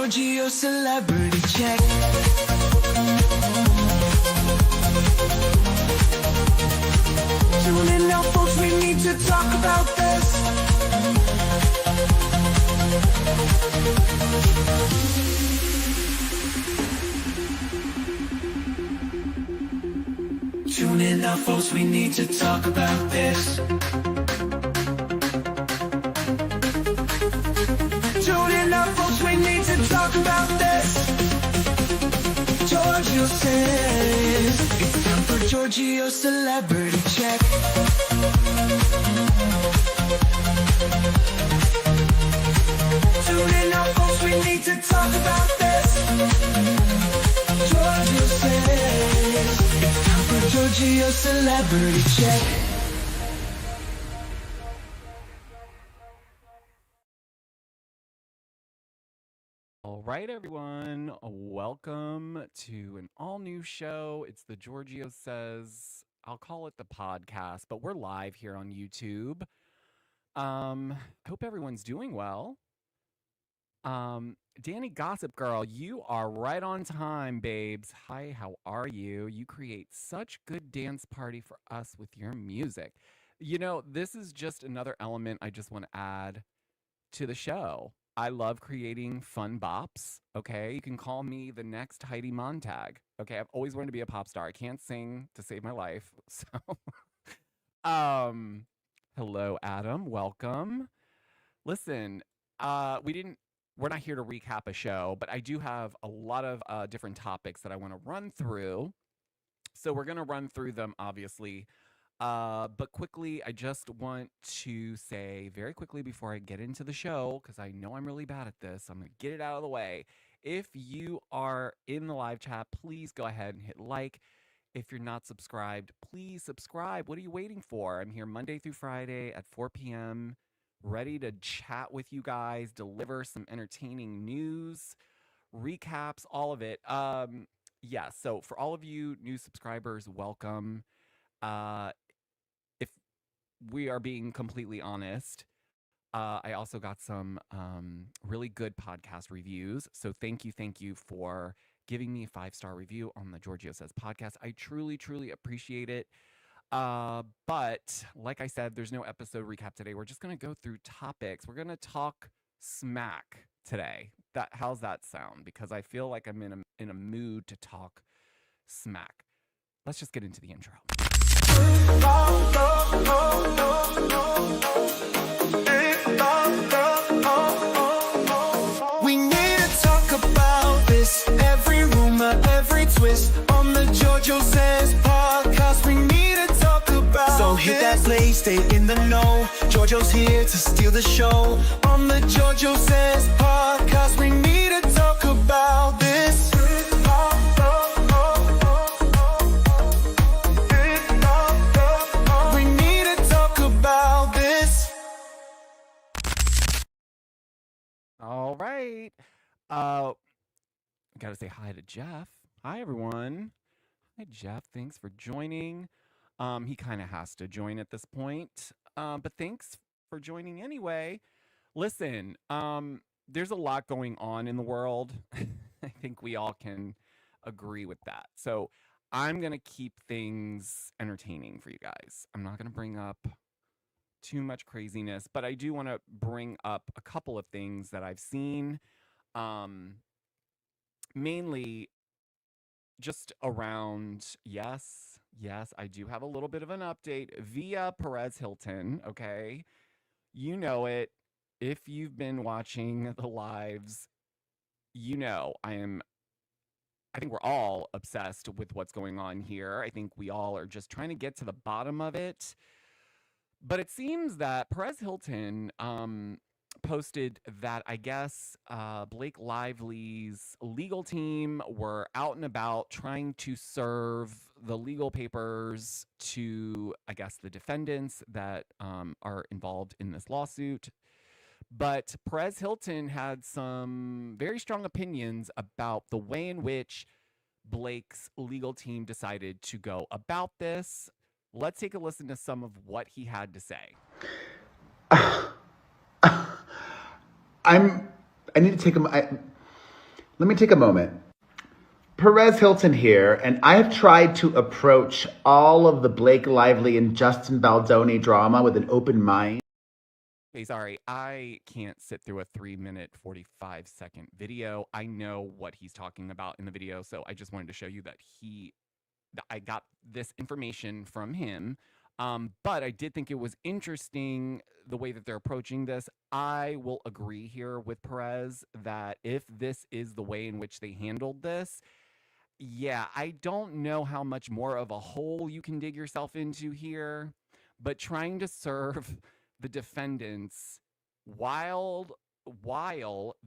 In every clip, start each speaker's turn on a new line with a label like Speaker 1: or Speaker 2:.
Speaker 1: Georgio celebrity check. Tune in now, folks, we need to talk about this. Tune in now, folks, we need to talk about this. Tune in now, folks, we need to talk about this. Georgio says it's time for Georgio celebrity check. Tune in now, folks, we need to talk about this. Georgio says it's time for Georgio celebrity check.
Speaker 2: All right, everyone, welcome to an all-new show. It's the Georgio Says, I'll call it the podcast, but we're live here on YouTube. Hope everyone's doing well. Danny Gossip Girl, you are right on time, babes. Hi, how are you? You create such good dance party for us with your music. You know, this is just another element I just want to add to the show. I love creating fun bops, okay? You can call me the next Heidi Montag, okay? I've always wanted to be a pop star. I can't sing to save my life, so... hello, Adam. Welcome. Listen, we're not here to recap a show, but I do have a lot of different topics that I want to run through. So we're going to run through them, obviously. But quickly, I just want to say very quickly before I get into the show, because I know I'm really bad at this, I'm going to get it out of the way. If you are in the live chat, please go ahead and hit like. If you're not subscribed, please subscribe. What are you waiting for? I'm here Monday through Friday at 4 p.m., ready to chat with you guys, deliver some entertaining news, recaps, all of it. Yeah, so for all of you new subscribers, welcome. If we are being completely honest, I also got some really good podcast reviews. So thank you for giving me a 5-star review on the Georgio Says podcast. I truly, truly appreciate it. But like I said, there's no episode recap today. We're just going to go through topics. We're going to talk smack today. How's that sound? Because I feel like I'm in a mood to talk smack. Let's just get into the intro.
Speaker 1: We need to talk about this. Every rumor, every twist on the Georgio Says podcast. We need to talk about So hit that play, stay in the know. Georgio's here to steal the show. On the Georgio Says podcast, we need to talk about this. We need to talk about this.
Speaker 2: All right. Gotta say hi to Jeff. Hi, everyone. Hi, Jeff. Thanks for joining. He kind of has to join at this point. But thanks for joining anyway. Listen, there's a lot going on in the world. I think we all can agree with that. So I'm going to keep things entertaining for you guys. I'm not going to bring up too much craziness, but I do want to bring up a couple of things that I've seen. Mainly just around, yes, I do have a little bit of an update via Perez Hilton, okay? You know it. If you've been watching the lives, you know I think we're all obsessed with what's going on here. I think we all are just trying to get to the bottom of it. But it seems that Perez Hilton posted that, I guess, Blake Lively's legal team were out and about trying to serve the legal papers to, I guess, the defendants that are involved in this lawsuit. But Perez Hilton had some very strong opinions about the way in which Blake's legal team decided to go about this. Let's take a listen to some of what he had to say.
Speaker 3: I need to take him. Let me take a moment. Perez Hilton here, and I have tried to approach all of the Blake Lively and Justin Baldoni drama with an open mind.
Speaker 2: Hey, sorry, I can't sit through a 3-minute, 45-second video. I know what he's talking about in the video, so I just wanted to show you that I got this information from him. But I did think it was interesting the way that they're approaching this. I will agree here with Perez that if this is the way in which they handled this, yeah, I don't know how much more of a hole you can dig yourself into here, but trying to serve the defendants while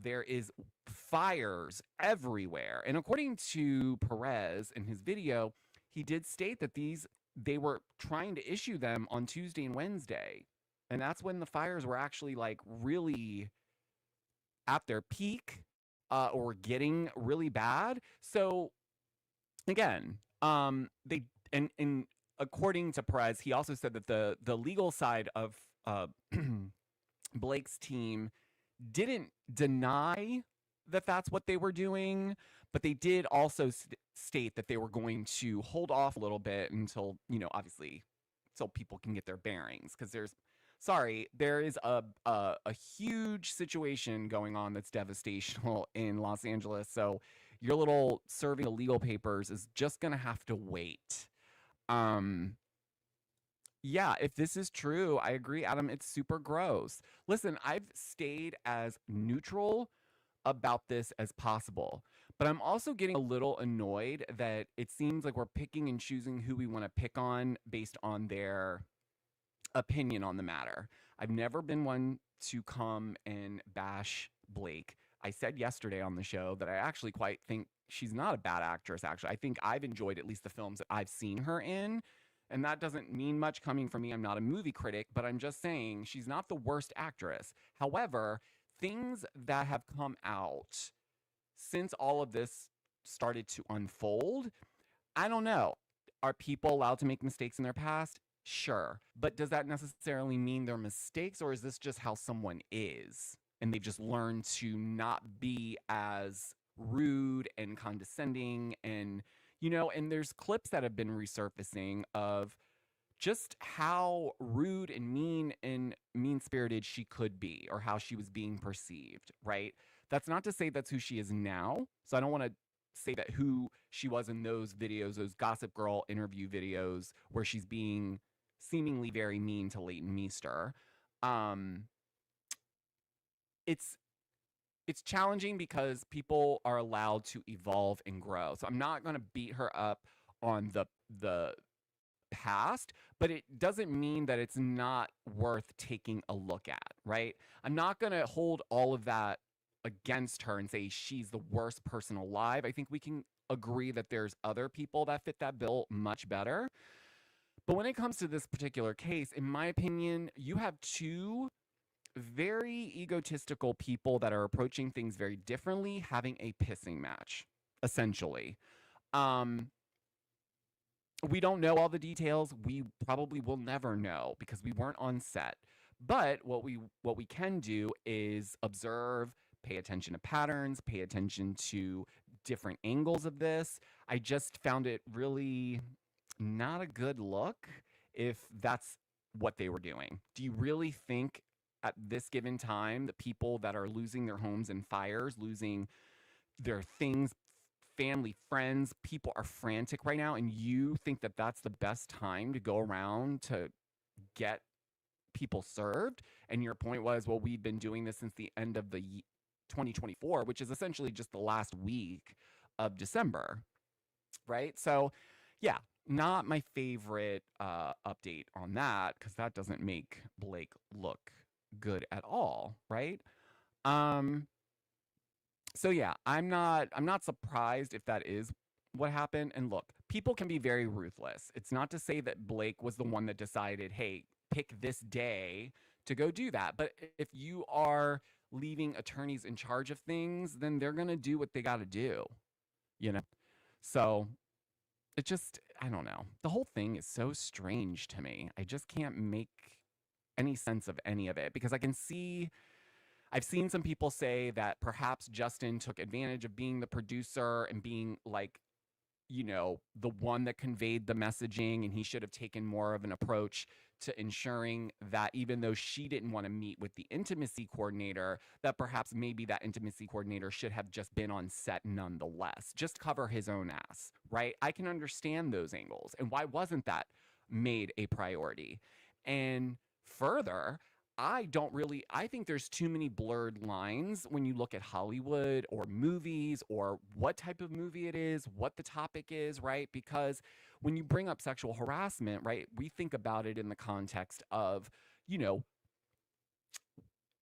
Speaker 2: there is fires everywhere. And according to Perez in his video, he did state that they were trying to issue them on Tuesday and Wednesday. And that's when the fires were actually like really at their peak or getting really bad. So again, they and according to Perez, he also said that the legal side of Blake's team didn't deny that that's what they were doing, but they did also state that they were going to hold off a little bit until, obviously, so people can get their bearings. Because there is a huge situation going on that's devastational in Los Angeles. So your little serving of legal papers is just going to have to wait. Yeah, if this is true, I agree, Adam, it's super gross. Listen, I've stayed as neutral about this as possible, but I'm also getting a little annoyed that it seems like we're picking and choosing who we want to pick on based on their opinion on the matter. I've never been one to come and bash Blake. I said yesterday on the show that I actually quite think she's not a bad actress, actually. I think I've enjoyed at least the films that I've seen her in. And that doesn't mean much coming from me. I'm not a movie critic, but I'm just saying she's not the worst actress. However, things that have come out since all of this started to unfold, I don't know. Are people allowed to make mistakes in their past? Sure. But does that necessarily mean they're mistakes, or is this just how someone is? And they've just learned to not be as rude and condescending and and there's clips that have been resurfacing of just how rude and mean-spirited she could be, or how she was being perceived, right? That's not to say that's who she is now. So I don't want to say that who she was in those videos, those Gossip Girl interview videos where she's being seemingly very mean to Leighton Meester. It's challenging because people are allowed to evolve and grow. So I'm not going to beat her up on the past, but it doesn't mean that it's not worth taking a look at, right? I'm not going to hold all of that against her and say she's the worst person alive. I think we can agree that there's other people that fit that bill much better. But when it comes to this particular case, in my opinion, you have two very egotistical people that are approaching things very differently, having a pissing match, essentially. We don't know all the details. We probably will never know because we weren't on set. But what we can do is observe, pay attention to patterns, pay attention to different angles of this. I just found it really not a good look if that's what they were doing. Do you really think at this given time, the people that are losing their homes in fires, losing their things, family, friends, people are frantic right now, and you think that that's the best time to go around to get people served? And your point was, well, we've been doing this since the end of the 2024, which is essentially just the last week of December, right? So, yeah, not my favorite update on that, because that doesn't make Blake look good at all, right? So yeah, I'm not surprised if that is what happened. And look, people can be very ruthless. It's not to say that Blake was the one that decided, hey, pick this day to go do that. But if you are leaving attorneys in charge of things, then they're going to do what they got to do, So it just, I don't know. The whole thing is so strange to me. I just can't make any sense of any of it because I I've seen some people say that perhaps Justin took advantage of being the producer and being like, the one that conveyed the messaging, and he should have taken more of an approach to ensuring that even though she didn't want to meet with the intimacy coordinator, that perhaps maybe that intimacy coordinator should have just been on set nonetheless, just cover his own ass, right? I can understand those angles. And why wasn't that made a priority? And further, I think there's too many blurred lines when you look at Hollywood or movies or what type of movie it is, what the topic is, right? Because when you bring up sexual harassment, right, we think about it in the context of, you know,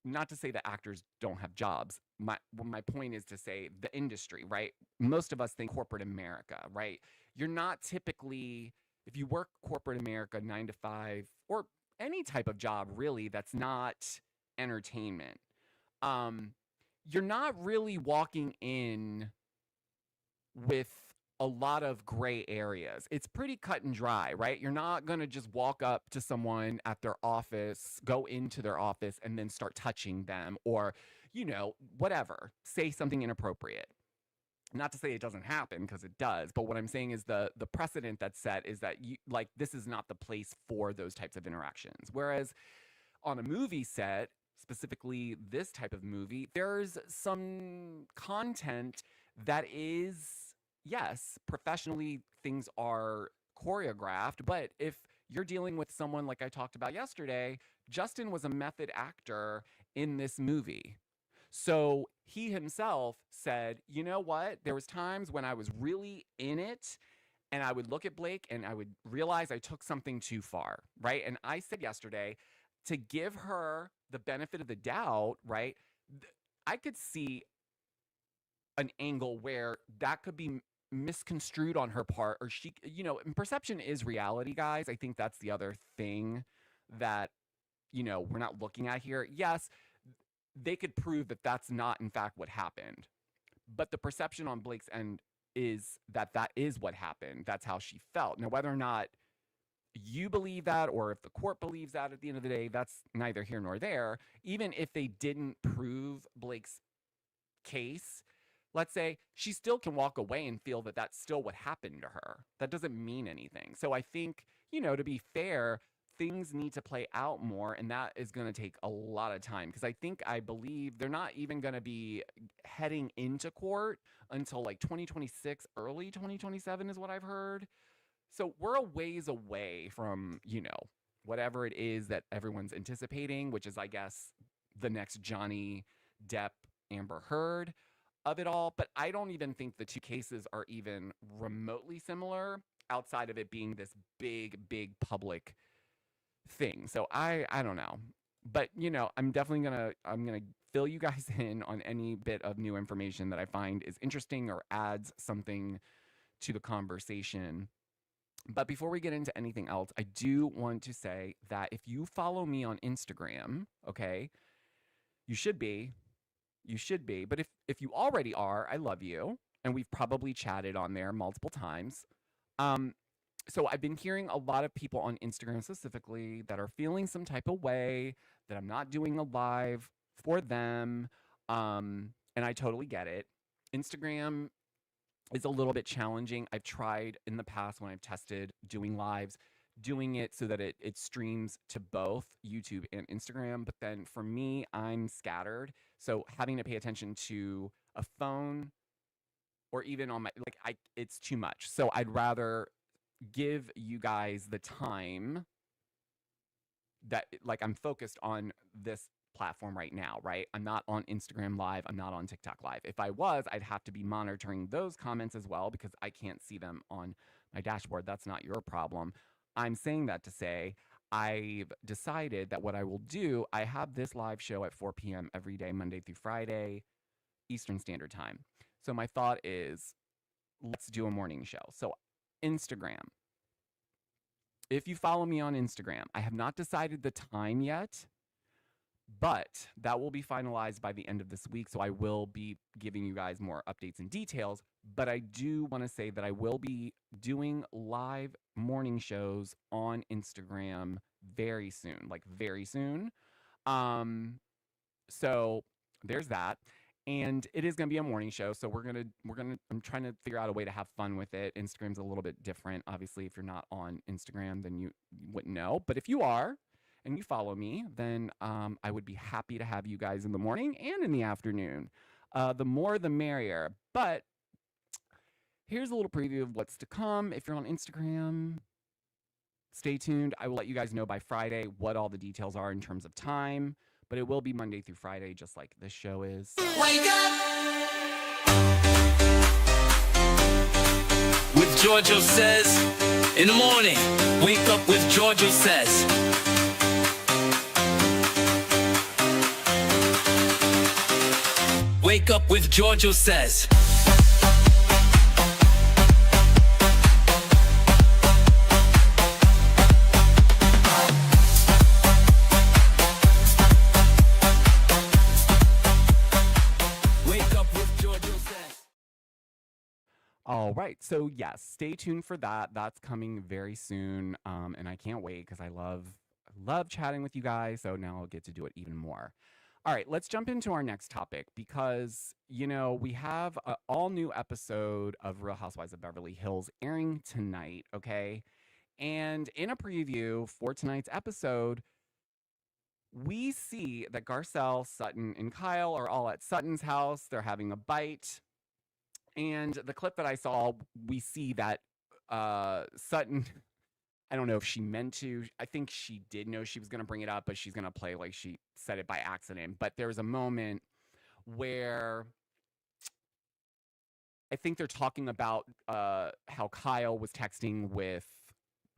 Speaker 2: not to say that actors don't have jobs. My point is to say the industry, right? Most of us think corporate America, right? You're not typically, if you work corporate America 9 to 5 or any type of job really that's not entertainment, um, you're not really walking in with a lot of gray areas. It's pretty cut and dry, right? You're not going to just walk up to someone at their office, go into their office, and then start touching them or, whatever, say something inappropriate. Not to say it doesn't happen, because it does, but what I'm saying is the precedent that's set is that this is not the place for those types of interactions. Whereas on a movie set, specifically this type of movie, there's some content that is, yes, professionally things are choreographed, but if you're dealing with someone like I talked about yesterday, Justin was a method actor in this movie. So he himself said, you know what? There was times when I was really in it and I would look at Blake and I would realize I took something too far, right? And I said yesterday, to give her the benefit of the doubt, right? I could see an angle where that could be misconstrued on her part, or she, and perception is reality, guys. I think that's the other thing that, we're not looking at here. Yes, they could prove that that's not in fact what happened, but the perception on Blake's end is that that is what happened. That's how she felt. Now, whether or not you believe that or if the court believes that, at the end of the day, that's neither here nor there. Even if they didn't prove Blake's case, let's say, she still can walk away and feel that that's still what happened to her. That doesn't mean anything. So I think, to be fair, things need to play out more, and that is going to take a lot of time, because I believe they're not even going to be heading into court until like 2026, early 2027 is what I've heard. So we're a ways away from, whatever it is that everyone's anticipating, which is, I guess, the next Johnny Depp, Amber Heard of it all. But I don't even think the two cases are even remotely similar outside of it being this big, big public thing. So I don't know. But, I'm definitely I'm going to fill you guys in on any bit of new information that I find is interesting or adds something to the conversation. But before we get into anything else, I do want to say that if you follow me on Instagram, okay, you should be, but if you already are, I love you, and we've probably chatted on there multiple times. So I've been hearing a lot of people on Instagram specifically that are feeling some type of way that I'm not doing a live for them. And I totally get it. Instagram is a little bit challenging. I've tried in the past when I've tested doing lives, doing it so that it streams to both YouTube and Instagram. But then for me, I'm scattered. So having to pay attention to a phone or even on my, it's too much. So I'd rather give you guys the time that I'm focused on this platform right now, right? I'm not on Instagram Live. I'm not on TikTok Live. If I was, I'd have to be monitoring those comments as well, because I can't see them on my dashboard. That's not your problem. I'm saying that to say I've decided that what I will do, I have this live show at 4 p.m. every day, Monday through Friday, Eastern Standard Time. So my thought is, let's do a morning show. So Instagram. If you follow me on Instagram, I have not decided the time yet, but that will be finalized by the end of this week. So I will be giving you guys more updates and details, but I do want to say that I will be doing live morning shows on Instagram very soon, like very soon. So there's that. And it is going to be a morning show, so I'm trying to figure out a way to have fun with it. Instagram's a little bit different. Obviously, if you're not on Instagram, then you wouldn't know. But if you are and you follow me, then I would be happy to have you guys in the morning and in the afternoon. The more, the merrier. But here's a little preview of what's to come. If you're on Instagram, stay tuned. I will let you guys know by Friday what all the details are in terms of time. But it will be Monday through Friday, just like this show is.
Speaker 1: Wake up with Georgio says in the morning. Wake up with Georgio says. Wake up with Georgio says.
Speaker 2: All right. So yes, stay tuned for that. That's coming very soon. And I can't wait because I love chatting with you guys. So now I'll get to do it even more. All right, let's jump into our next topic because, we have an all new episode of Real Housewives of Beverly Hills airing tonight. Okay. And in a preview for tonight's episode, we see that Garcelle, Sutton, and Kyle are all at Sutton's house. They're having a bite. And the clip that I saw, we see that Sutton, I don't know if she meant to. I think she did know she was going to bring it up, but she's going to play like she said it by accident. But there was a moment where I think they're talking about how Kyle was texting with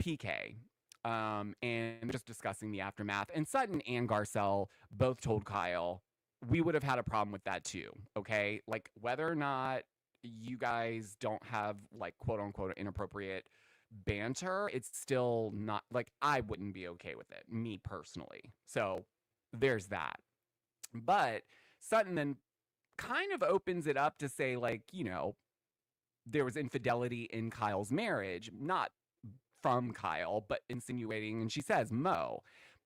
Speaker 2: PK and just discussing the aftermath. And Sutton and Garcelle both told Kyle, we would have had a problem with that too, okay? Like whether or not you guys don't have like quote unquote inappropriate banter, it's still not like I wouldn't be okay with it, me personally. So there's that. But Sutton then kind of opens it up to say like, there was infidelity in Kyle's marriage, not from Kyle, but insinuating, and she says Mo,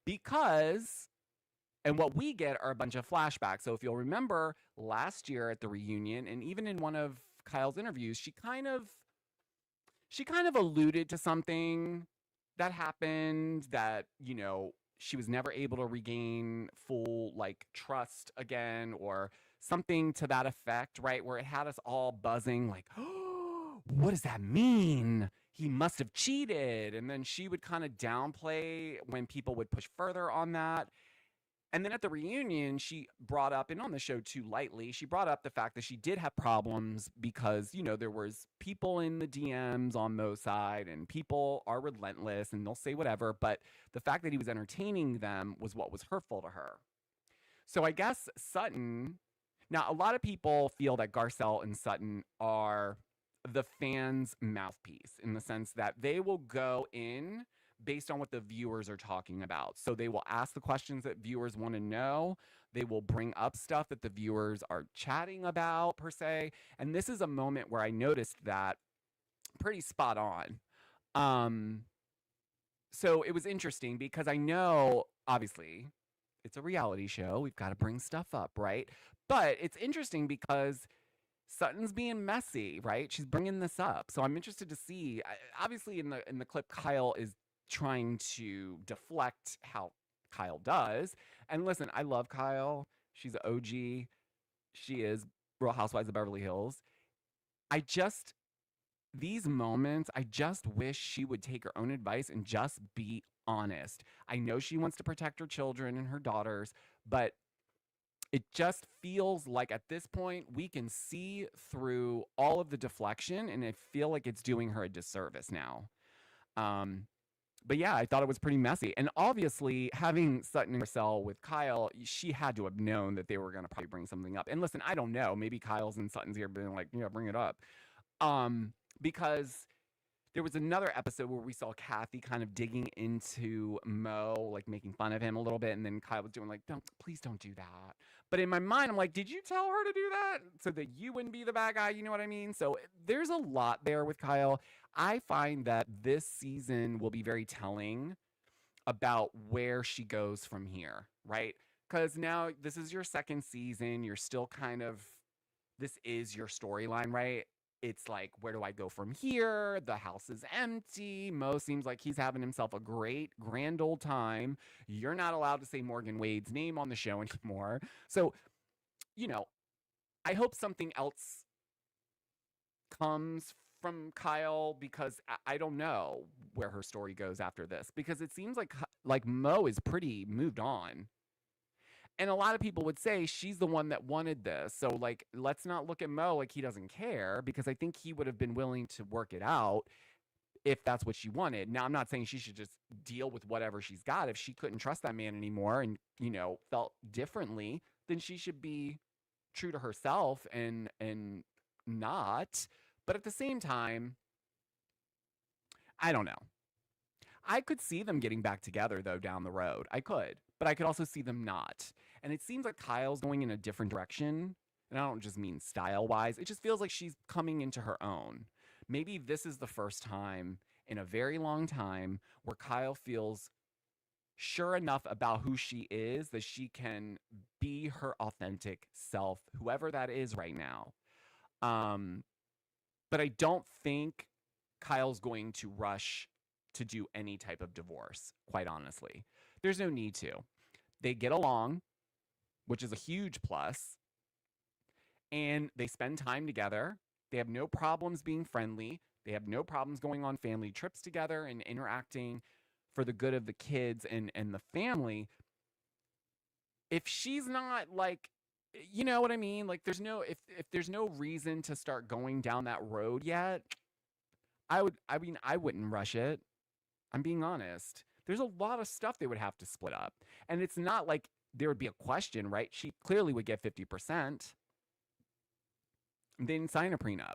Speaker 2: because and what we get are a bunch of flashbacks. So if you'll remember last year at the reunion, and even in one of Kyle's interviews, she kind of alluded to something that happened that, she was never able to regain full like trust again or something to that effect, right? Where it had us all buzzing like, oh, what does that mean? He must have cheated. And then she would kind of downplay when people would push further on that. And then at the reunion, she brought up, and on the show too lightly, she brought up the fact that she did have problems because, there was people in the DMs on Mo's side, and people are relentless and they'll say whatever. But the fact that he was entertaining them was what was hurtful to her. So I guess Sutton, now a lot of people feel that Garcelle and Sutton are the fans' mouthpiece in the sense that they will go in based on what the viewers are talking about. So they will ask the questions that viewers want to know. They will bring up stuff that the viewers are chatting about, per se. And this is a moment where I noticed that pretty spot on. So it was interesting because I know, obviously, it's a reality show. We've got to bring stuff up, right? But it's interesting because Sutton's being messy, right? She's bringing this up. So I'm interested to see. Obviously, in the clip, Kyle is trying to deflect how Kyle does. And listen, I love Kyle. She's an OG. She is Real Housewives of Beverly Hills. These moments, I just wish she would take her own advice and just be honest. I know she wants to protect her children and her daughters, but it just feels like at this point we can see through all of the deflection, and I feel like it's doing her a disservice now. But yeah, I thought it was pretty messy. And obviously, having Sutton and Garcelle with Kyle, she had to have known that they were going to probably bring something up. And listen, I don't know. Maybe Kyle's and Sutton's here being like, bring it up. Because there was another episode where we saw Kathy kind of digging into Mo, like making fun of him a little bit. And then Kyle was doing like, please don't do that. But in my mind, I'm like, did you tell her to do that so that you wouldn't be the bad guy? You know what I mean? So there's a lot there with Kyle. I find that this season will be very telling about where she goes from here, right? Because now this is your second season. You're still kind of, this is your storyline, right? It's like, where do I go from here? The house is empty. Mo seems like he's having himself a great, grand old time. You're not allowed to say Morgan Wade's name on the show anymore. So, you know, I hope something else comes from Kyle, because I don't know where her story goes after this, because it seems like Mo is pretty moved on. And a lot of people would say she's the one that wanted this. So, like, let's not look at Mo like he doesn't care, because I think he would have been willing to work it out if that's what she wanted. Now, I'm not saying she should just deal with whatever she's got. If she couldn't trust that man anymore and, felt differently, then she should be true to herself and not. But at the same time, I don't know. I could see them getting back together, though, down the road. I could. But I could also see them not. And it seems like Kyle's going in a different direction. And I don't just mean style-wise. It just feels like she's coming into her own. Maybe this is the first time in a very long time where Kyle feels sure enough about who she is that she can be her authentic self, whoever that is right now. But I don't think Kyle's going to rush to do any type of divorce, quite honestly. There's no need to. They get along, which is a huge plus, and they spend time together. They have no problems being friendly. They have no problems going on family trips together and interacting for the good of the kids and the family. If she's not like, you know what I mean? Like, there's no, if there's no reason to start going down that road yet, I wouldn't rush it. I'm being honest. There's a lot of stuff they would have to split up. And it's not like there would be a question, right? She clearly would get 50%. They didn't sign a prenup.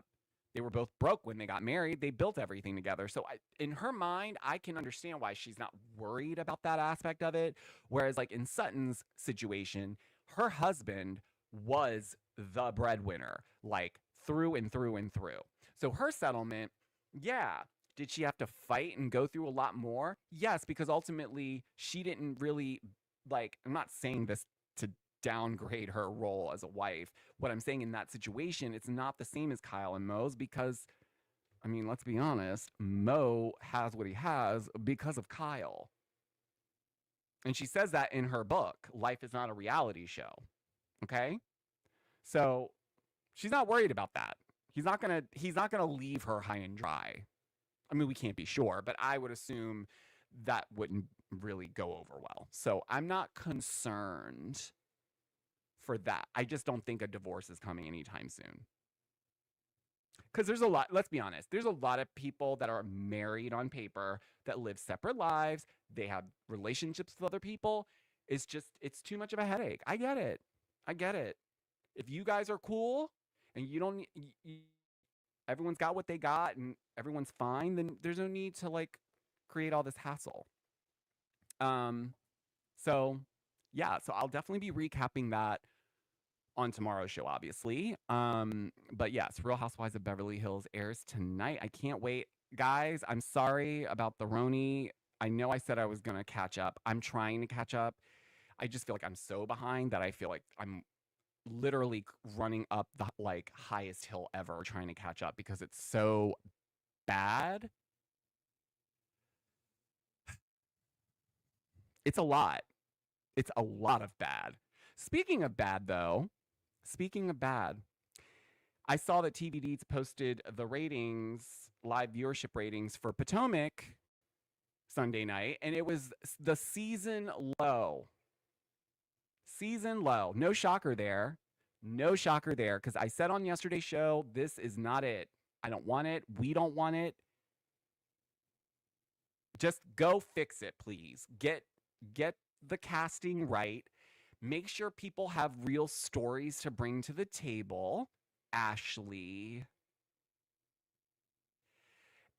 Speaker 2: They were both broke when they got married. They built everything together. So in her mind, I can understand why she's not worried about that aspect of it. Whereas like in Sutton's situation, her husband was the breadwinner, like through and through and through. So her settlement, yeah. Did she have to fight and go through a lot more? Yes, because ultimately she didn't really, like, I'm not saying this to downgrade her role as a wife. What I'm saying in that situation, it's not the same as Kyle and Mo's, because, I mean, let's be honest, Mo has what he has because of Kyle. And she says that in her book, Life is Not a Reality Show. Okay? So she's not worried about that. He's not gonna leave her high and dry. I mean, we can't be sure, but I would assume that wouldn't really go over well. So I'm not concerned for that. I just don't think a divorce is coming anytime soon. Because there's a lot, let's be honest, there's a lot of people that are married on paper that live separate lives. They have relationships with other people. It's too much of a headache. I get it. If you guys are cool and you don't, everyone's got what they got and everyone's fine, then there's no need to like create all this hassle. So I'll definitely be recapping that on tomorrow's show, obviously. But yes, Real Housewives of Beverly Hills airs tonight. I can't wait. Guys, I'm sorry about the Roni. I know I said I was gonna catch up. I'm trying to catch up. I just feel like I'm so behind that I feel like I'm literally running up the like highest hill ever trying to catch up because it's so bad. It's a lot. It's a lot of bad. Speaking of bad, I saw that TV Deets posted the ratings, live viewership ratings for Potomac Sunday night, and it was the season low. Season low. No shocker there. Because I said on yesterday's show, this is not it. I don't want it. We don't want it. Just go fix it, please. Get the casting right. Make sure people have real stories to bring to the table. Ashley.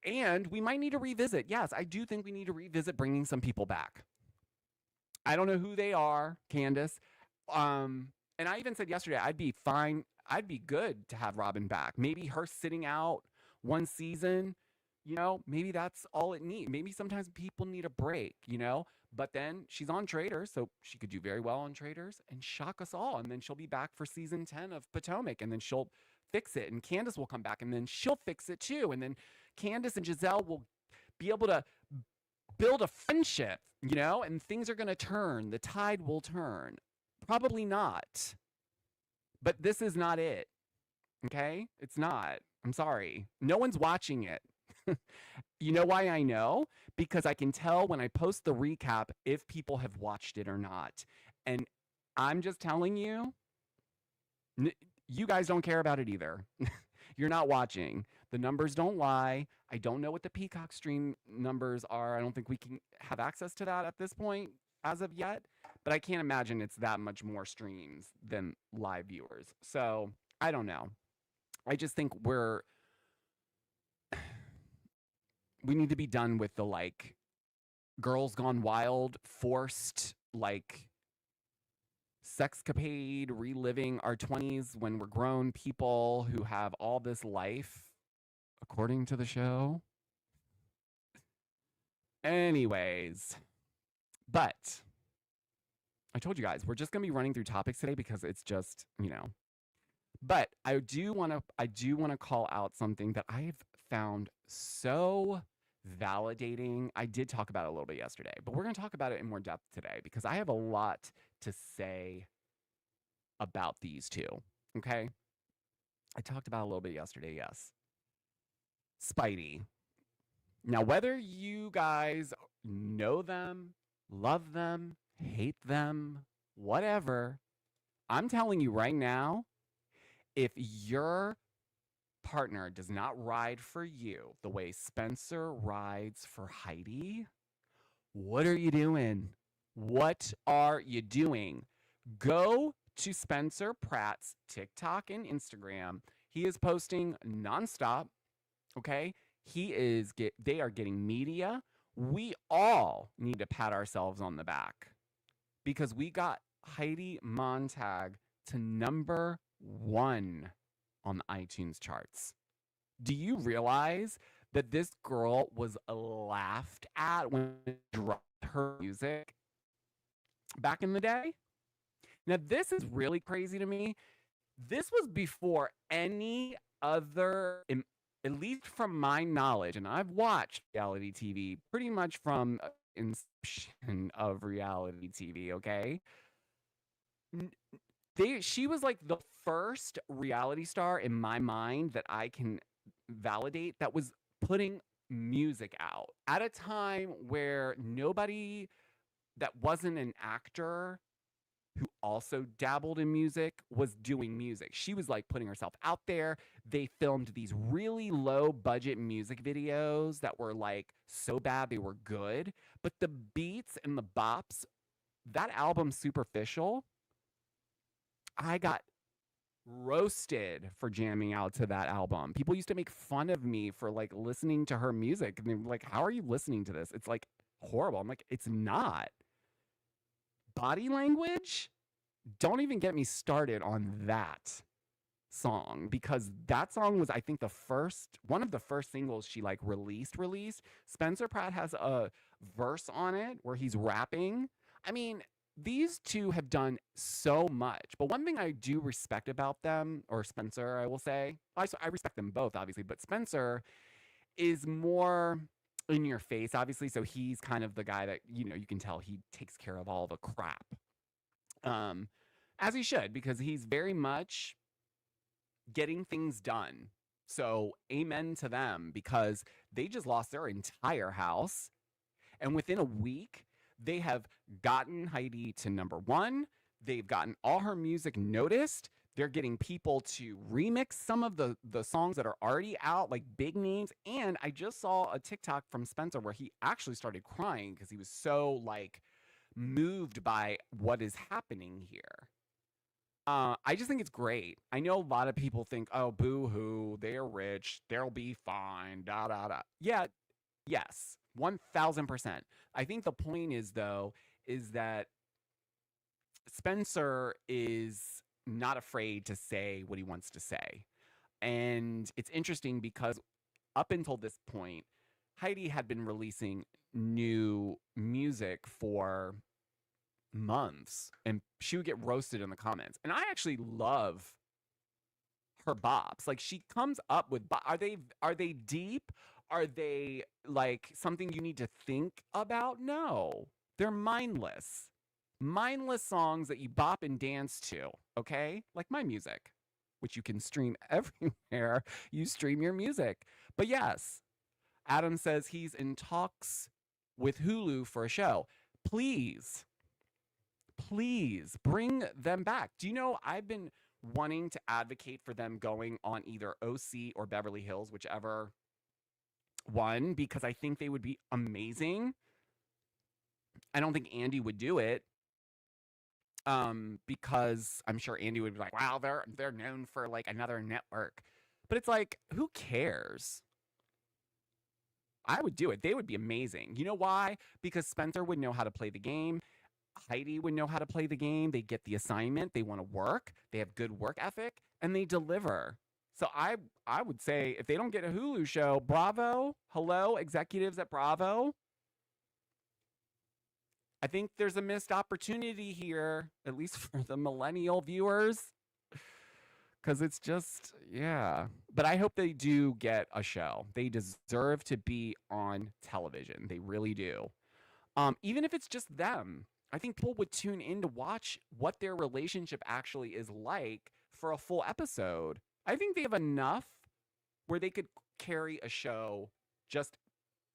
Speaker 2: And we might need to revisit. Yes, I do think we need to revisit bringing some people back. I don't know who they are, Candace. And I even said yesterday, I'd be fine. I'd be good to have Robin back. Maybe her sitting out one season, maybe that's all it needs. Maybe sometimes people need a break, But then she's on Traitors, so she could do very well on Traitors and shock us all. And then she'll be back for season 10 of Potomac, and then she'll fix it. And Candace will come back, and then she'll fix it too. And then Candace and Giselle will be able to build a friendship, and things are going to turn. The tide will turn. Probably not. But this is not it. Okay? It's not. I'm sorry. No one's watching it. You know why I know? Because I can tell when I post the recap if people have watched it or not. And I'm just telling you, you guys don't care about it either. You're not watching. The numbers don't lie. I don't know what the Peacock stream numbers are. I don't think we can have access to that at this point as of yet. But I can't imagine it's that much more streams than live viewers. So I don't know. I just think we need to be done with the Girls Gone Wild, forced sexcapade, reliving our 20s when we're grown people who have all this life, according to the show. Anyways, but I told you guys, we're just going to be running through topics today because it's just, But I do want to call out something that I've found so validating. I did talk about it a little bit yesterday, but we're going to talk about it in more depth today because I have a lot to say about these two. Okay? I talked about it a little bit yesterday, yes. SPEIDI. Now, whether you guys know them, love them, hate them, whatever, I'm telling you right now, if your partner does not ride for you the way Spencer rides for Heidi, what are you doing? What are you doing? Go to Spencer Pratt's TikTok and Instagram. He is posting nonstop. Okay? They are getting media. We all need to pat ourselves on the back because we got Heidi Montag to number 1 on the iTunes charts. Do you realize that this girl was laughed at when she dropped her music back in the day? Now, this is really crazy to me. This was before any other, at least from my knowledge, and I've watched reality TV pretty much from inception of reality TV, okay? She was like the first reality star in my mind that I can validate that was putting music out at a time where nobody that wasn't an actor who also dabbled in music was doing music. She was like putting herself out there. They filmed these really low budget music videos that were like so bad they were good, but the beats and the bops, that album Superficial, I got roasted for jamming out to that album. People used to make fun of me for like listening to her music. And they were like, how are you listening to this? It's like horrible. I'm like, it's not. Body Language? Don't even get me started on that song because that song was, I think, one of the first singles she like released. Spencer Pratt has a verse on it where he's rapping. I mean, these two have done so much, but one thing I do respect about them, or Spencer, I will say, I respect them both, obviously, but Spencer is more in your face, obviously, so he's kind of the guy that, you can tell he takes care of all the crap. As he should, because he's very much getting things done. So amen to them, because they just lost their entire house, and within a week, they have gotten Heidi to number 1. They've gotten all her music noticed. They're getting people to remix some of the songs that are already out, like big names. And I just saw a TikTok from Spencer where he actually started crying because he was so like moved by what is happening here. I just think it's great. I know a lot of people think, oh, boo-hoo, they're rich, they'll be fine, da-da-da. Yeah, yes, 1,000%. I think the point is, though, is that Spencer is not afraid to say what he wants to say. And it's interesting because up until this point, Heidi had been releasing new music for months, and she would get roasted in the comments. And I actually love her bops. Like, she comes up with are they deep? Are they like something you need to think about? No. They're mindless. Mindless songs that you bop and dance to, okay? Like my music, which you can stream everywhere you stream your music. But yes, Adam says he's in talks with Hulu for a show. Please bring them back. Do you know I've been wanting to advocate for them going on either OC or Beverly Hills, whichever one, because I think they would be amazing. I don't think Andy would do it. Because I'm sure Andy would be like, wow, they're known for like another network. But it's like, who cares? I would do it. They would be amazing. You know why? Because Spencer would know how to play the game. Heidi would know how to play the game. They get the assignment. They want to work. They have good work ethic, and they deliver. So I would say if they don't get a Hulu show, bravo. Hello, executives at Bravo. I think there's a missed opportunity here, at least for the millennial viewers. Because it's just, yeah. But I hope they do get a show. They deserve to be on television. They really do. Even if it's just them. I think people would tune in to watch what their relationship actually is like for a full episode. I think they have enough where they could carry a show just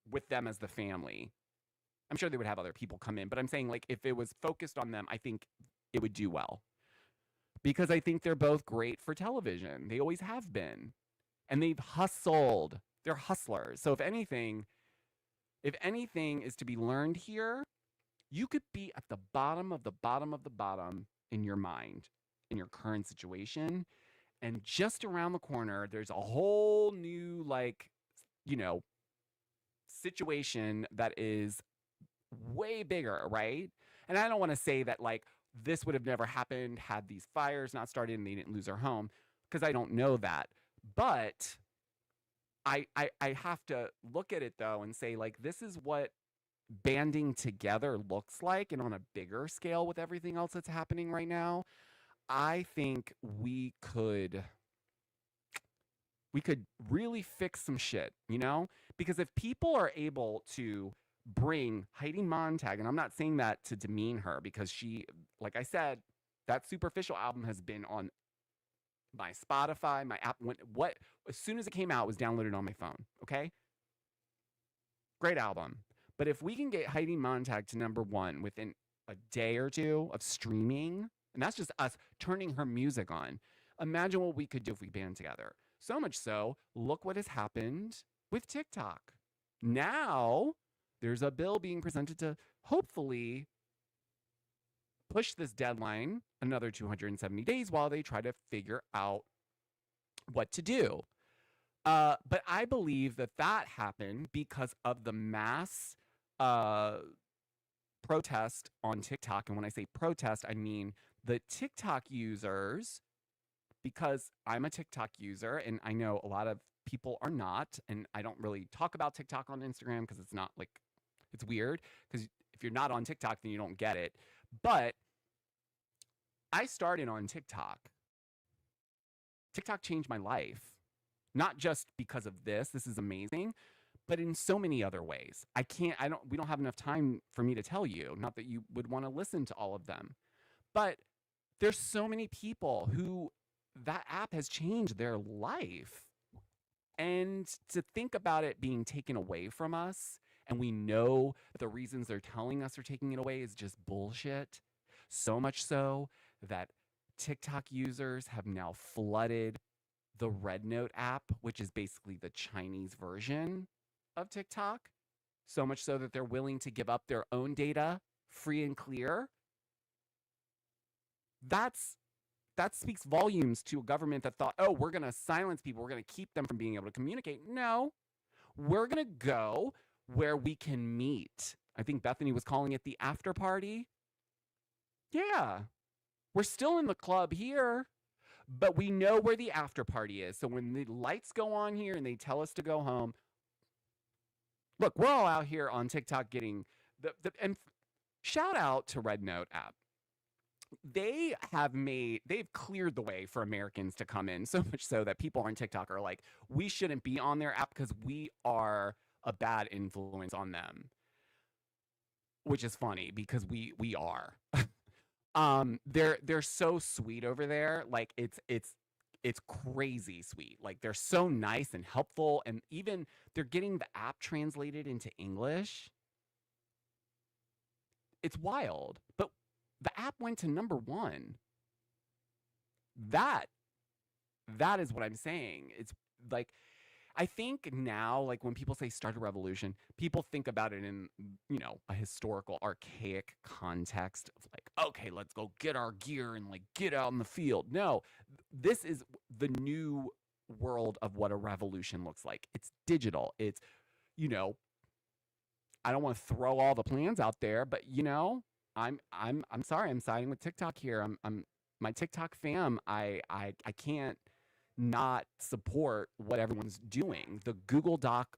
Speaker 2: with them as the family. I'm sure they would have other people come in, but I'm saying, like, if it was focused on them, I think it would do well. Because I think they're both great for television. They always have been. And they've hustled. They're hustlers. So if anything is to be learned here, you could be at the bottom of the bottom of the bottom in your mind, in your current situation. And just around the corner, there's a whole new, like, situation that is way bigger, right? And I don't want to say that, like, this would have never happened had these fires not started and they didn't lose their home, because I don't know that. But I have to look at it, though, and say, like, this is what banding together looks like. And on a bigger scale with everything else that's happening right now, I think we could really fix some shit, Because if people are able to bring Heidi Montag, and I'm not saying that to demean her, because she, like I said, that Superficial album has been on my Spotify, my app, as soon as it came out, it was downloaded on my phone, okay? Great album. But if we can get Heidi Montag to #1 within a day or two of streaming, and that's just us turning her music on, imagine what we could do if we band together. So much so, look what has happened with TikTok. Now, there's a bill being presented to hopefully push this deadline another 270 days while they try to figure out what to do. But I believe that happened because of the mass protest on TikTok. And when I say protest, I mean the TikTok users, because I'm a TikTok user and I know a lot of people are not. And I don't really talk about TikTok on Instagram because it's not, like, it's weird, because if you're not on TikTok, then you don't get it. But I started on TikTok. TikTok changed my life. Not just because of this. This is amazing. But in so many other ways. We don't have enough time for me to tell you. Not that you would want to listen to all of them. But there's so many people who that app has changed their life. And to think about it being taken away from us, and we know that the reasons they're telling us they're taking it away is just bullshit. So much so that TikTok users have now flooded the Red Note app, which is basically the Chinese version of TikTok. So much so that they're willing to give up their own data free and clear. That speaks volumes to a government that thought, oh, we're going to silence people. We're going to keep them from being able to communicate. No, we're going to go where we can meet. I think Bethany was calling it the after party. Yeah, we're still in the club here, but we know where the after party is. So when the lights go on here and they tell us to go home, Look, we're all out here on TikTok getting and shout out to Red Note app. They've cleared the way for Americans to come in, so much so that people on TikTok are like, we shouldn't be on their app because we are a bad influence on them, which is funny because we are. They're so sweet over there. Like it's crazy sweet. Like they're so nice and helpful, and even they're getting the app translated into English. It's wild. But the app went to #1. That is what I'm saying. It's like, I think now, like when people say start a revolution, people think about it in, a historical, archaic context of like, okay, let's go get our gear and like get out in the field. No, this is the new world of what a revolution looks like. It's digital. It's, I don't want to throw all the plans out there, but I'm sorry, I'm siding with TikTok here. I'm my TikTok fam. I can't not support what everyone's doing. The Google Doc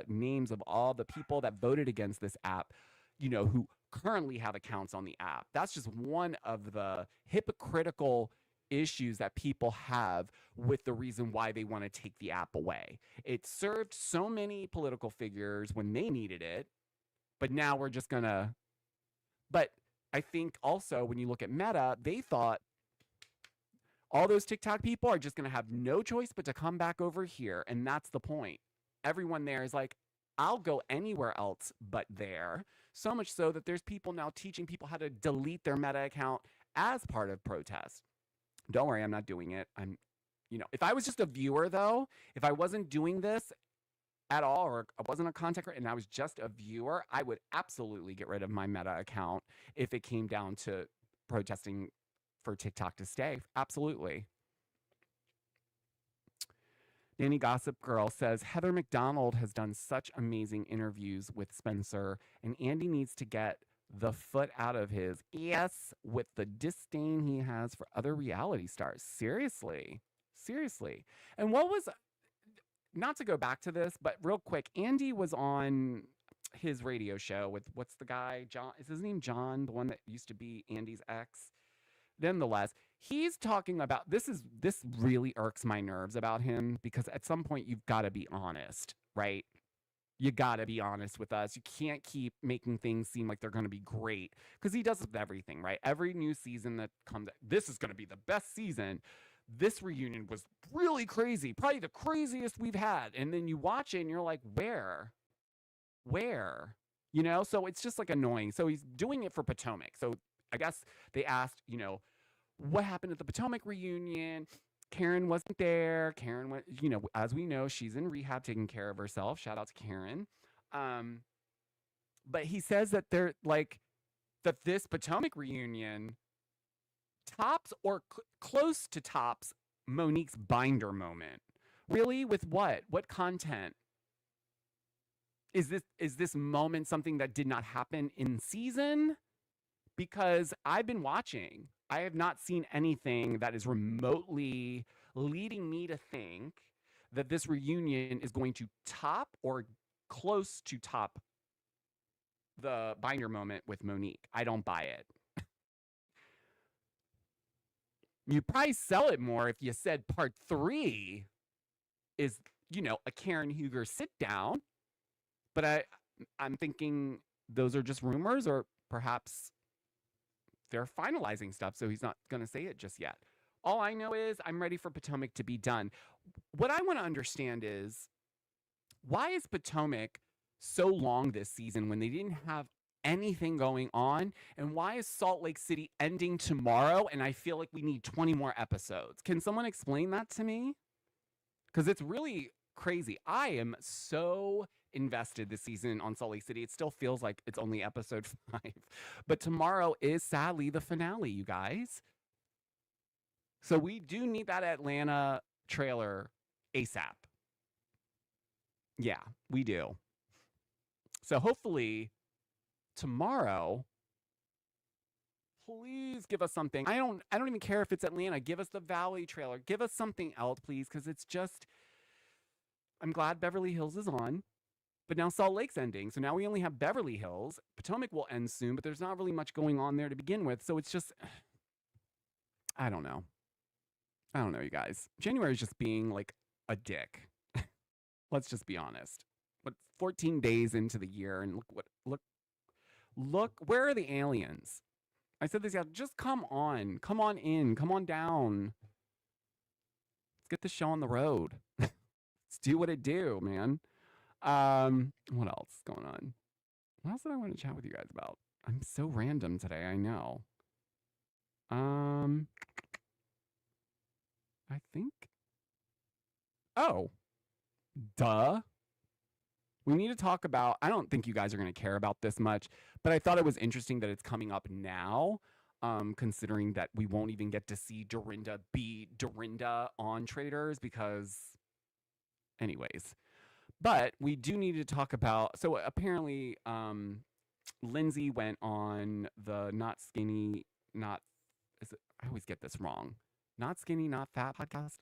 Speaker 2: names of all the people that voted against this app, who currently have accounts on the app. That's just one of the hypocritical issues that people have with the reason why they want to take the app away. It served so many political figures when they needed it, but now we're just gonna. But I think also when you look at Meta, they thought all those TikTok people are just going to have no choice but to come back over here. And that's the point. Everyone there is like, I'll go anywhere else but there. So much so that there's people now teaching people how to delete their Meta account as part of protest. Don't worry, I'm not doing it. If I was just a viewer though, if I wasn't doing this at all, or I wasn't a content creator and I was just a viewer, I would absolutely get rid of my Meta account if it came down to protesting for TikTok to stay. Absolutely. Danny Gossip Girl says, Heather McDonald has done such amazing interviews with Spencer, and Andy needs to get the foot out of his ass with the disdain he has for other reality stars. Seriously. And what was, not to go back to this, but real quick, Andy was on his radio show with, what's the guy, John, is his name John, the one that used to be Andy's ex? Nonetheless, he's talking about, this really irks my nerves about him, because at some point you've got to be honest, right? You got to be honest with us. You can't keep making things seem like they're going to be great, because he does with everything, right? Every new season that comes, this is going to be the best season. This reunion was really crazy, probably the craziest we've had. And then you watch it and you're like, where? So it's just like annoying. So he's doing it for Potomac. So I guess they asked, what happened at the Potomac reunion? Karen wasn't there. Karen went, as we know, she's in rehab taking care of herself. Shout out to Karen. But he says that they're like, that this Potomac reunion tops or close to tops Monique's binder moment. Really? With what? What content? Is this moment something that did not happen in season? Because I've been watching. I have not seen anything that is remotely leading me to think that this reunion is going to top or close to top the binder moment with Monique. I don't buy it. You'd probably sell it more if you said part 3 is, a Karen Huger sit down. But I'm thinking those are just rumors, or perhaps they're finalizing stuff, so he's not going to say it just yet. All I know is I'm ready for Potomac to be done. What I want to understand is, why is Potomac so long this season when they didn't have anything going on? And why is Salt Lake City ending tomorrow and I feel like we need 20 more episodes? Can someone explain that to me? Because it's really crazy. I am so invested this season on Salt Lake City. It still feels like it's only episode 5. But tomorrow is sadly the finale, you guys. So we do need that Atlanta trailer ASAP. Yeah, we do. So hopefully tomorrow, please give us something. I don't even care if it's Atlanta. Give us the Valley trailer. Give us something else, please, because it's just, I'm glad Beverly Hills is on. But now Salt Lake's ending. So now we only have Beverly Hills. Potomac will end soon, but there's not really much going on there to begin with. So it's just, I don't know. I don't know, you guys. January is just being like a dick. Let's just be honest. But 14 days into the year, and look, where are the aliens? I said this, yeah, just come on in, come on down. Let's get the show on the road. Let's do what it do, man. What else is going on? What else did I want to chat with you guys about? I'm so random today, I know. I think. Oh, duh. We need to talk about, I don't think you guys are going to care about this much, but I thought it was interesting that it's coming up now, considering that we won't even get to see Dorinda be Dorinda on Traders because, anyways. But we do need to talk about, so apparently Lindsay went on the Not Skinny, Not, I always get this wrong. Not Skinny, Not Fat podcast.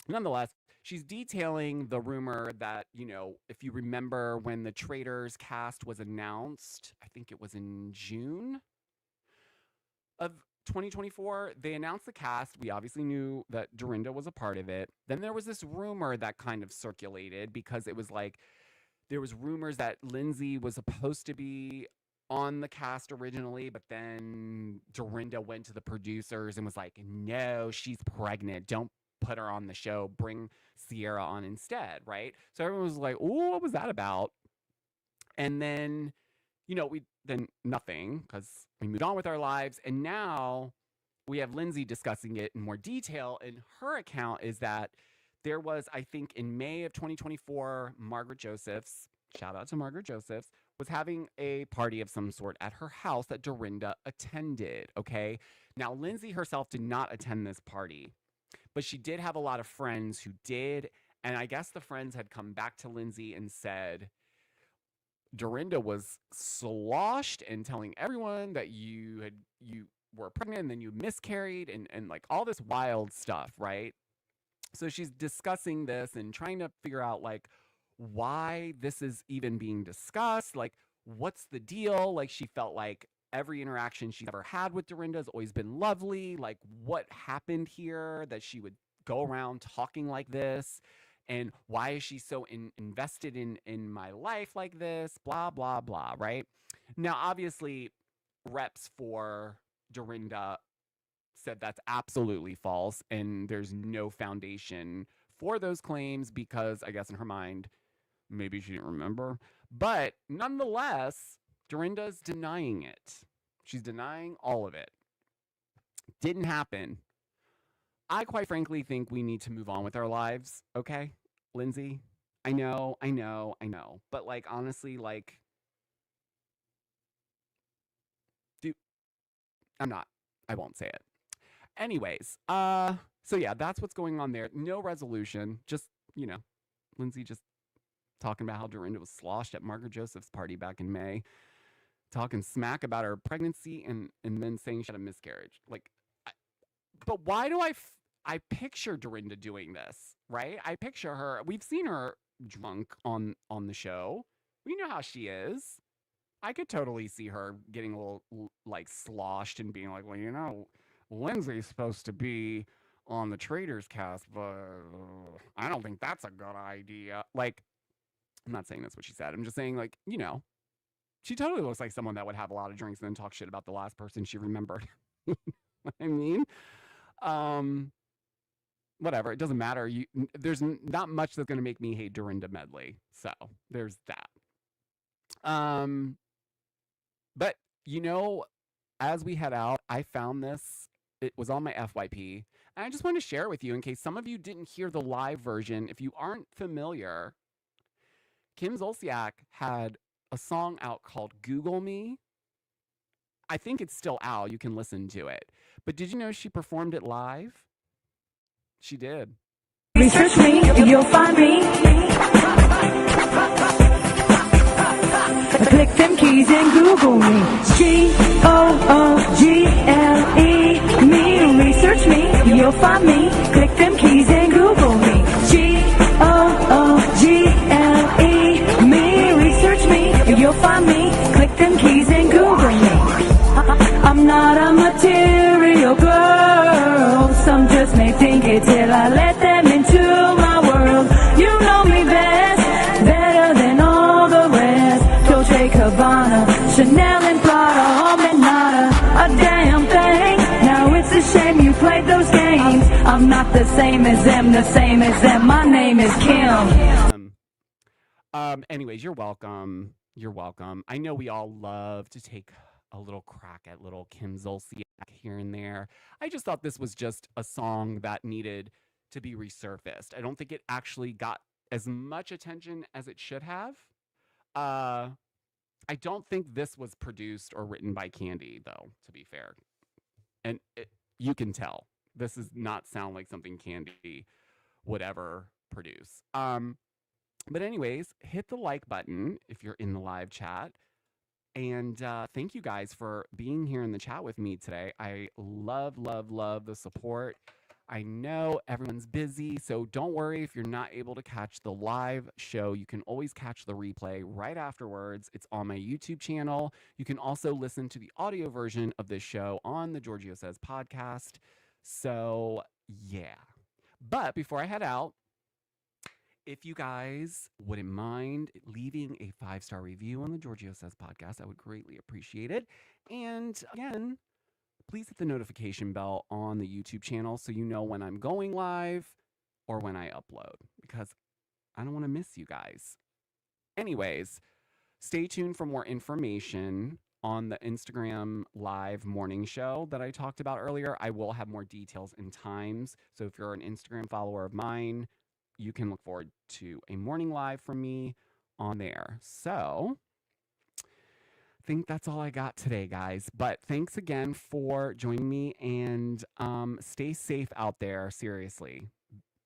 Speaker 2: Nonetheless, she's detailing the rumor that, you know, if you remember when the Traders cast was announced, I think it was in June of 2024, they announced the cast. We obviously knew that Dorinda was a part of it. Then there was this rumor that kind of circulated because it was like, there was rumors that Lindsay was supposed to be on the cast originally, but then Dorinda went to the producers and was like, no, she's pregnant. Don't put her on the show. Bring Sierra on instead, right? So everyone was like, oh, what was that about? And then, you know, then nothing, because we moved on with our lives. And now we have Lindsay discussing it in more detail. And her account is that there was, I think, in May of 2024, Margaret Josephs, shout out to Margaret Josephs, was having a party of some sort at her house that Dorinda attended, okay? Now, Lindsay herself did not attend this party, but she did have a lot of friends who did, and I guess the friends had come back to Lindsay and said, Dorinda was sloshed and telling everyone that you were pregnant and then you miscarried and like all this wild stuff, right? So she's discussing this and trying to figure out like why this is even being discussed. Like, what's the deal? Like, she felt like every interaction she's ever had with Dorinda has always been lovely. Like, what happened here that she would go around talking like this? And why is she so invested in my life like this? Blah, blah, blah, right? Now, obviously, reps for Dorinda said that's absolutely false, and there's no foundation for those claims because, I guess in her mind, maybe she didn't remember. But nonetheless, Dorinda's denying it. She's denying all of it. Didn't happen. I quite frankly think we need to move on with our lives, okay, Lindsay? I know. But, like, honestly, like, I won't say it. Anyways, so yeah, that's what's going on there. No resolution. Just, you know, Lindsay just talking about how Dorinda was sloshed at Margaret Joseph's party back in May, talking smack about her pregnancy and then saying she had a miscarriage. Like, but why do I picture Dorinda doing this, right? I picture her. We've seen her drunk on the show. We know how she is. I could totally see her getting a little like sloshed and being like, well, you know, Lindsay's supposed to be on the Traders cast, but I don't think that's a good idea. Like, I'm not saying that's what she said. I'm just saying, like, you know, she totally looks like someone that would have a lot of drinks and then talk shit about the last person she remembered. I mean, whatever. It doesn't matter. There's not much that's going to make me hate Dorinda Medley. So there's that. But, you know, as we head out, I found this. It was on my FYP. And I just wanted to share it with you in case some of you didn't hear the live version. If you aren't familiar, Kim Zolciak had a song out called Google Me. I think it's still out. You can listen to it. But did you know she performed it live? She did.
Speaker 4: Research me, you'll find me. Click them keys and Google me. Google me. Research me, you'll find me. Click them keys and Google me. Google me. I'm not a material girl. Some just may think it till I let them into my world. You know me best, better than all the rest. Dolce Gabbana, Chanel and Prada, all me nada, a damn thing. Now it's a shame you played those games. I'm not the same as them, the same as them. My name is Kim.
Speaker 2: Anyways, you're welcome. You're welcome. I know we all love to take a little crack at little Kim Zolciak here and there. I just thought this was just a song that needed to be resurfaced. I don't think it actually got as much attention as it should have. I don't think this was produced or written by Candy, though, to be fair. And you can tell. This does not sound like something Candy would ever produce. But anyways, hit the like button if you're in the live chat. And thank you guys for being here in the chat with me today. I love, love, love the support. I know everyone's busy, so don't worry if you're not able to catch the live show. You can always catch the replay right afterwards. It's on my YouTube channel. You can also listen to the audio version of this show on the Georgio Says podcast. So, yeah. But before I head out, if you guys wouldn't mind leaving a 5-star review on the Georgio Says podcast, I would greatly appreciate it. And again, please hit the notification bell on the YouTube channel so you know when I'm going live or when I upload, because I don't want to miss you guys. Anyways, stay tuned for more information on the Instagram live morning show that I talked about earlier. I will have more details and times. So if you're an Instagram follower of mine, you can look forward to a morning live from me on there. So I think that's all I got today, guys. But thanks again for joining me, and stay safe out there. Seriously,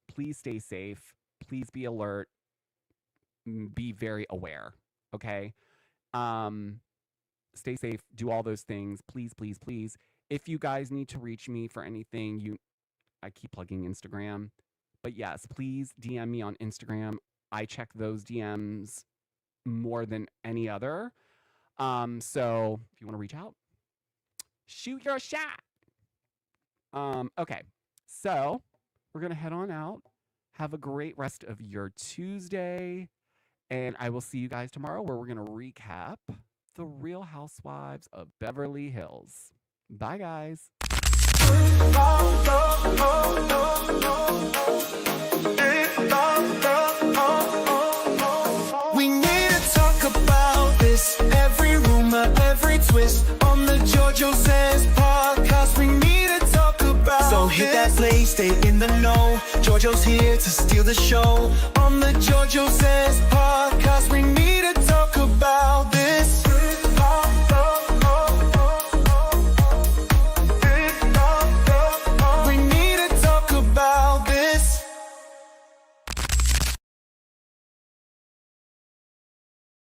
Speaker 2: please stay safe. Please be alert. Be very aware. Okay. Stay safe. Do all those things. Please, please, please. If you guys need to reach me for anything, I keep plugging Instagram. But yes, please DM me on Instagram. I check those DMs more than any other. So if you want to reach out, shoot your shot. Okay, so we're going to head on out. Have a great rest of your Tuesday. And I will see you guys tomorrow where we're going to recap The Real Housewives of Beverly Hills. Bye, guys.
Speaker 1: We need to talk about this. Every rumor, every twist on the Georgio Says podcast. We need to talk about. So hit that play, stay in the know. Georgio's here to steal the show on the Georgio Says podcast. We need to talk about this.